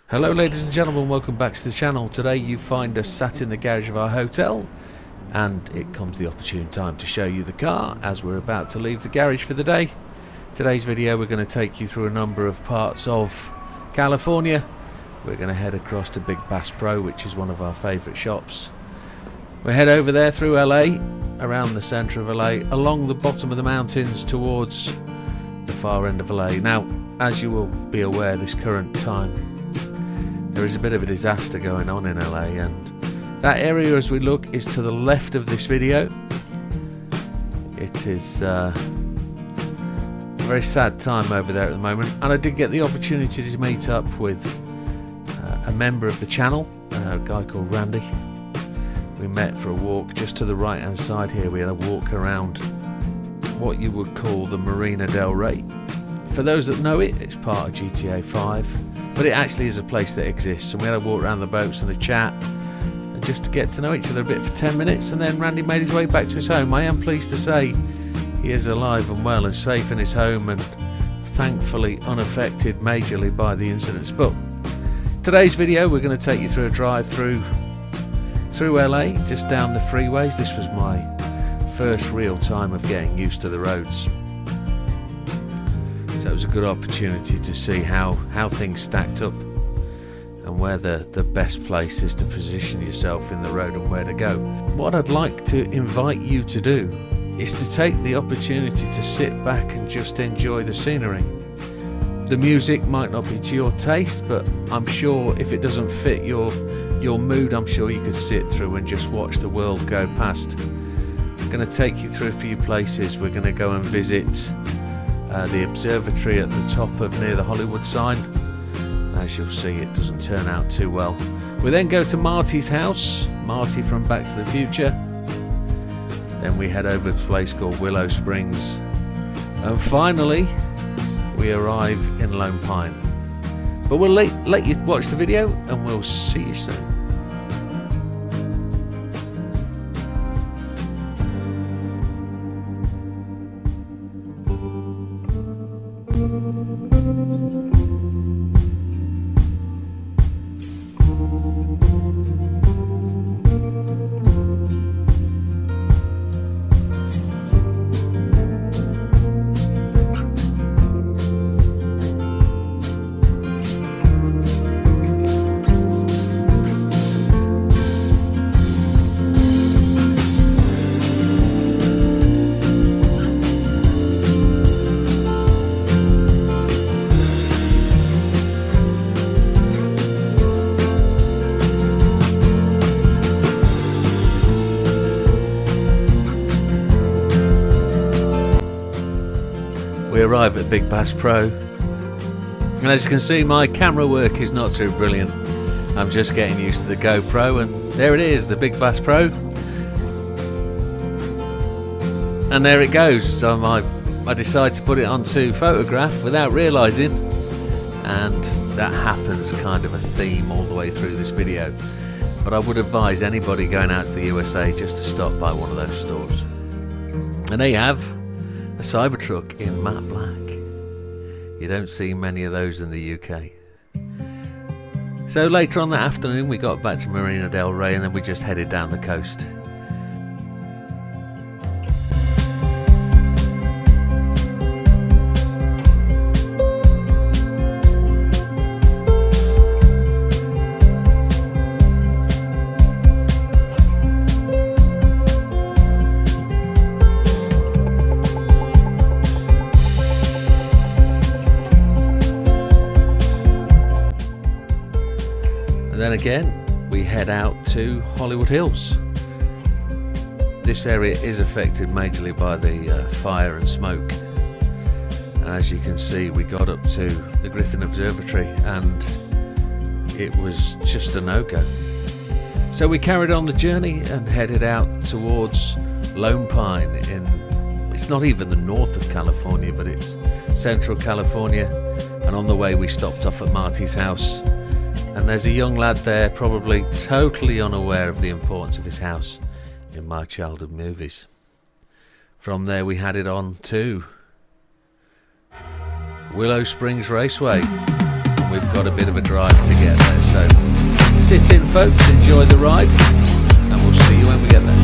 Hello ladies and gentlemen, welcome back to the channel. Today you find us sat in the garage of our hotel, and it comes the opportune time to show you the car as we're about to leave the garage for the day. Today's video we're going to take you through a number of parts of California. We're going to head across to Big Bass Pro, which is one of our favourite shops. We'll head over there through LA, around the centre of LA, along the bottom of the mountains towards the far end of LA. Now, as you will be aware, this current time there is a bit of a disaster going on in LA, and that area as we look is to the left of this video. It is a very sad time over there at the moment, and I did get the opportunity to meet up with a member of the channel, a guy called Randy. We met for a walk just to the right hand side here. We had a walk around what you would call the Marina del Rey. For those that know it, it's part of GTA 5, but it actually is a place that exists, and we had a walk around the boats and a chat, and just to get to know each other a bit for 10 minutes, and then Randy made his way back to his home. I am pleased to say he is alive and well and safe in his home, and thankfully unaffected majorly by the incidents. But today's video we're going to take you through a drive through LA, just down the freeways. This was my first real time of getting used to the roads. So it was a good opportunity to see how things stacked up and where the best place is to position yourself in the road and where to go. What I'd like to invite you to do is to take the opportunity to sit back and just enjoy the scenery. The music might not be to your taste, but I'm sure if it doesn't fit your mood, I'm sure you could sit through and just watch the world go past. I'm going to take you through a few places. We're going to go and visit the observatory at the top of near the Hollywood sign. As you'll see, it doesn't turn out too well. We then go to Marty's house, Marty from Back to the Future. Then we head over to a place called Willow Springs, and finally we arrive in Lone Pine. But we'll let you watch the video, and we'll see you soon. We arrive at Big Bass Pro, and as you can see, my camera work is not too brilliant. I'm just getting used to the GoPro, and there it is, the Big Bass Pro, and there it goes. So I decide to put it onto photograph without realising, and that happens kind of a theme all the way through this video. But I would advise anybody going out to the USA just to stop by one of those stores. And there you have a Cybertruck in matte black. You don't see many of those in the UK. So later on that afternoon we got back to Marina del Rey, and then we just headed down the coast. And then again we head out to Hollywood Hills. This area is affected majorly by the fire and smoke, and as you can see we got up to the Griffin Observatory and it was just a no-go. So we carried on the journey and headed out towards Lone Pine. It's not even the north of California, but it's central California, and on the way we stopped off at Marty's house. And there's a young lad there, probably totally unaware of the importance of his house. in my childhood movies. From there we had it on to Willow Springs Raceway, and we've got a bit of a drive to get there, so sit in folks, enjoy the ride, and we'll see you when we get there.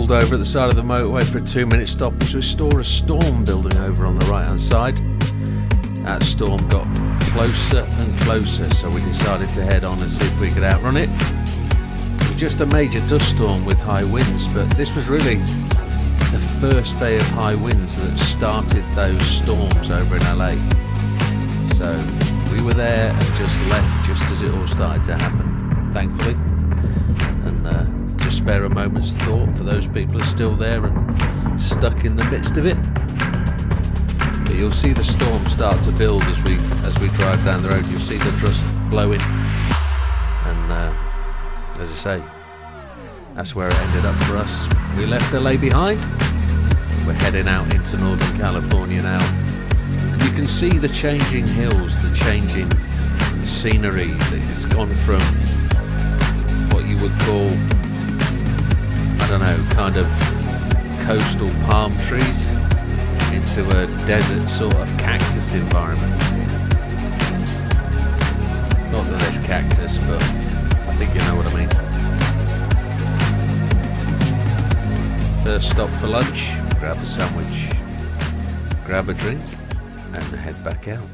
Over at the side of the motorway for a 2-minute stop, which we saw a storm building over on the right hand side. That storm got closer and closer, so we decided to head on and see if we could outrun it. It was just a major dust storm with high winds, but this was really the first day of high winds that started those storms over in LA. So we were there and just left just as it all started to happen, thankfully. And just spare a moment's thought for those people who are still there and stuck in the midst of it. But you'll see the storm start to build as we drive down the road. You'll see the dust blowing, and as I say, that's where it ended up for us. We left LA behind. We're heading out into Northern California now, and you can see the changing hills, the changing scenery. It's gone from what you would call, I don't know, kind of coastal palm trees into a desert sort of cactus environment. Not that there's cactus, but I think you know what I mean. First stop for lunch, grab a sandwich, grab a drink, and head back out.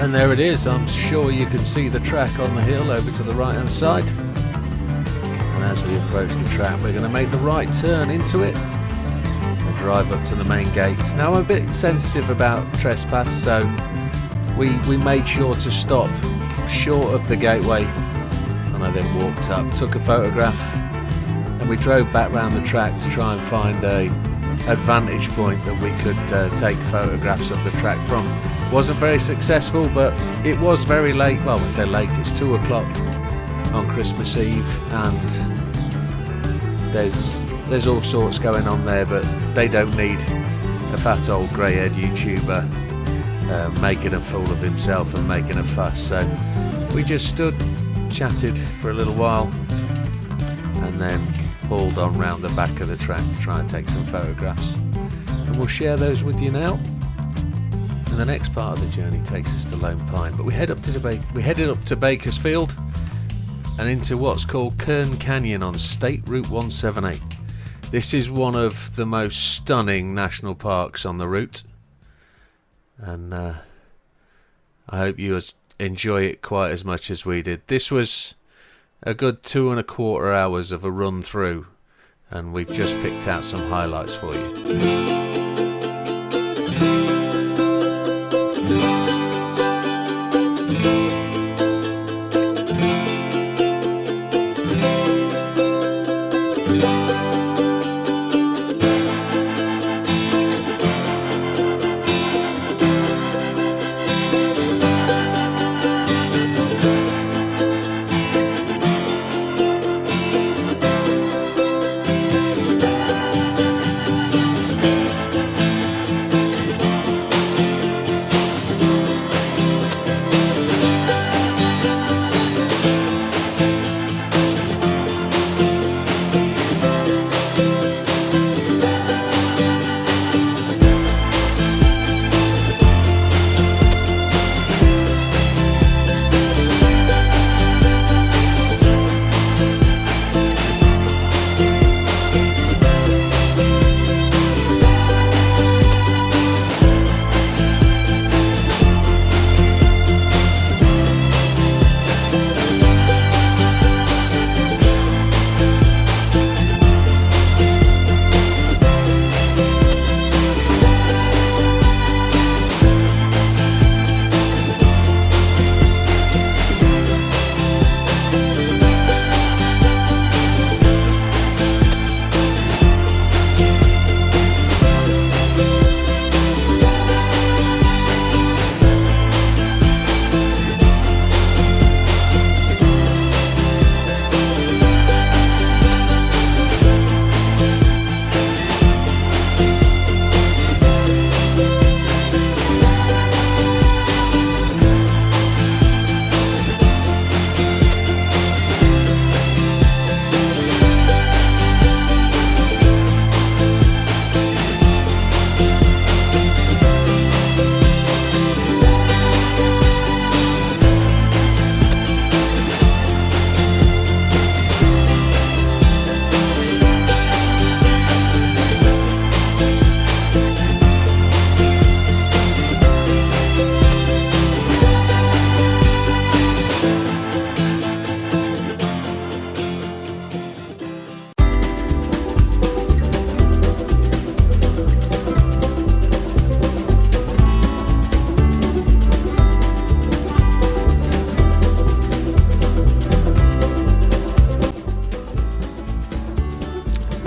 And there it is. I'm sure you can see the track on the hill over to the right hand side. And as we approach the track, we're going to make the right turn into it and drive up to the main gates. Now I'm a bit sensitive about trespass, so we made sure to stop short of the gateway, and I then walked up, took a photograph, and we drove back round the track to try and find a advantage point that we could take photographs of the track from. Wasn't very successful, but it was very late. Well, we say late, it's 2 o'clock on Christmas Eve, and there's all sorts going on there, but they don't need a fat old grey-haired YouTuber making a fool of himself and making a fuss. So we just stood, chatted for a little while, and then hauled on round the back of the track to try and take some photographs, and we'll share those with you now. And the next part of the journey takes us to Lone Pine, but we headed up to Bakersfield and into what's called Kern Canyon on State Route 178. This is one of the most stunning national parks on the route, and I hope you enjoy it quite as much as we did. This was a good 2.25 hours of a run through, and we've just picked out some highlights for you.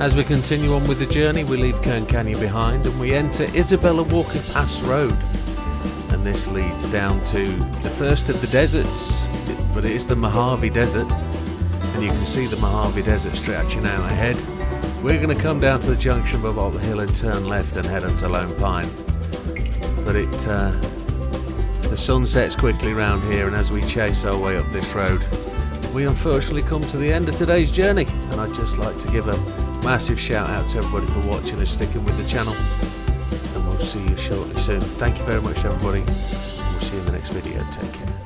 As we continue on with the journey, we leave Kern Canyon behind and we enter Isabella Walker Pass Road, and this leads down to the first of the deserts, but it is the Mojave Desert, and you can see the Mojave Desert stretching out ahead. We're going to come down to the junction of Bob Hill and turn left and head up to Lone Pine, but the sun sets quickly round here, and as we chase our way up this road, we unfortunately come to the end of today's journey. And I'd just like to give a massive shout out to everybody for watching and sticking with the channel, and we'll see you shortly soon. Thank you very much everybody, and we'll see you in the next video. Take care.